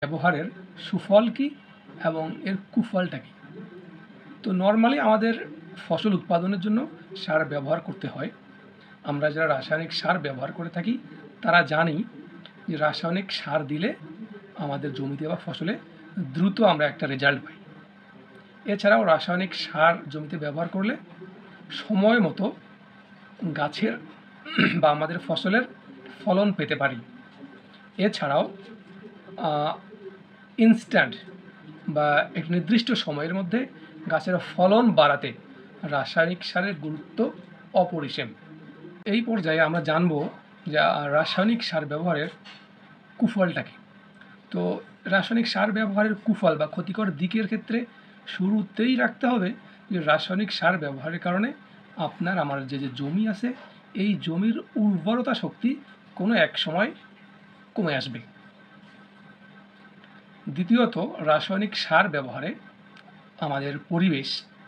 ব্যবহারের সুফল কী এবং এর কুফলটা কী। তো নর্মালি আমাদের ফসল উৎপাদনের জন্য সার ব্যবহার করতে হয়। আমরা যারা রাসায়নিক সার ব্যবহার করে থাকি তারা জানি যে রাসায়নিক সার দিলে আমাদের জমিতে বা ফসলে দ্রুত আমরা একটা রেজাল্ট পাই। এছাড়াও রাসায়নিক সার জমিতে ব্যবহার করলে সময় মতো গাছের বা আমাদের ফসলের ফলন পেতে পারি। এছাড়াও ইনস্ট্যান্ট বা এক নির্দিষ্ট সময়ের মধ্যে গাছের ফলন বাড়াতে রাসায়নিক সারের গুরুত্ব অপরিসীম। এই পর্যায়ে আমরা জানব যে রাসায়নিক সার ব্যবহারের কুফলটা কী। তো রাসায়নিক সার ব্যবহারের কুফল বা ক্ষতিকর দিকের ক্ষেত্রে শুরুতেই রাখতে হবে যে রাসায়নিক সার ব্যবহারের কারণে আপনার আমার যে জমি আছে এই জমির উর্বরতা শক্তি কোনো এক সময় কমে আসবে। দ্বিতীয়ত, রাসায়নিক সার ব্যবহারে আমাদের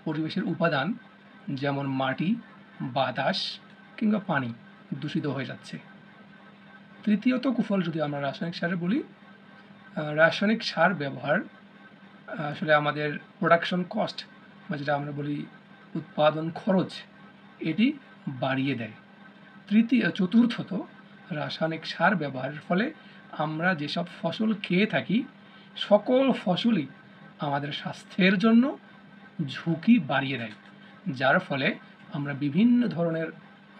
পরিবেশের উপাদান যেমন মাটি, বাতাস কিংবা পানি দূষিত হয়ে যাচ্ছে। তৃতীয়ত কুফল যদি আমরা রাসায়নিক সারে বলি, রাসায়নিক সার ব্যবহার আসলে আমাদের প্রোডাকশন কস্ট বা যেটা আমরা বলি উৎপাদন খরচ এটি বাড়িয়ে দেয়। চতুর্থত, রাসায়নিক সার ব্যবহারের ফলে আমরা যেসব ফসল খেয়ে থাকি সকল ফসলই আমাদের স্বাস্থ্যের জন্য ঝুঁকি বাড়িয়ে দেয়, যার ফলে আমরা বিভিন্ন ধরনের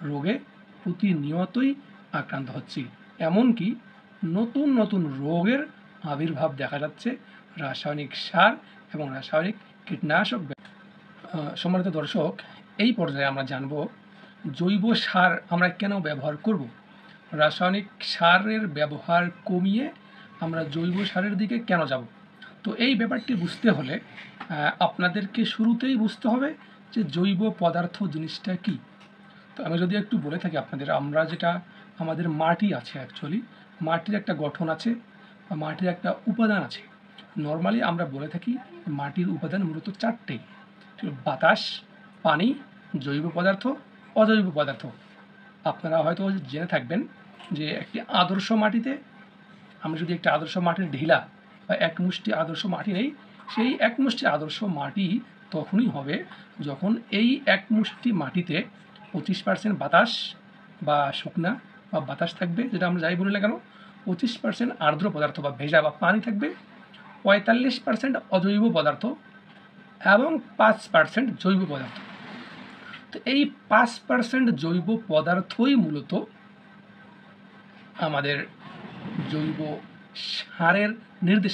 রোগে প্রতিনিয়তই আক্রান্ত হচ্ছি। এমনকি নতুন নতুন রোগের আবির্ভাব দেখা যাচ্ছে রাসায়নিক সার এবং রাসায়নিক কীটনাশক। সম্মানিত দর্শক, এই পর্যায়ে আমরা জানব জৈব সার আমরা কেন ব্যবহার করব। রাসায়নিক সারের ব্যবহার কমিয়ে আমরা জৈব সারের দিকে কেন যাব। তো এই ব্যাপারটি বুঝতে হলে আপনাদেরকে শুরুতেই বুঝতে হবে যে জৈব পদার্থ জিনিসটা কী। তো আমি যদি একটু বলে থাকি আপনাদের, আমরা যেটা আমাদের মাটি আছে, অ্যাকচুয়ালি মাটির একটা গঠন আছে বা মাটির একটা উপাদান আছে। নর্মালি আমরা বলে থাকি মাটির উপাদান মূলত চারটেই: বাতাস, পানি, জৈব পদার্থ, অজৈব পদার্থ। আপনারা হয়তো জেনে থাকবেন যে একটি আদর্শ মাটিতে আমরা যদি একটা আদর্শ মাটির ঢিলা বা এক মুষ্টি আদর্শ মাটি নেই, সেই এক মুষ্টি আদর্শ মাটি তখনই হবে যখন এই এক মুষ্টি মাটিতে 25% বাতাস বা শুকনা বা বাতাস থাকবে, যেটা আমরা যাই বলি না কেন, 25% আর্দ্র পদার্থ বা ভেজা বা পানি থাকবে, 45% অজৈব পদার্থ এবং 5% জৈব পদার্থ। তো এই 5% জৈব পদার্থই মূলত আমাদের জৈব সারের নির্দেশ।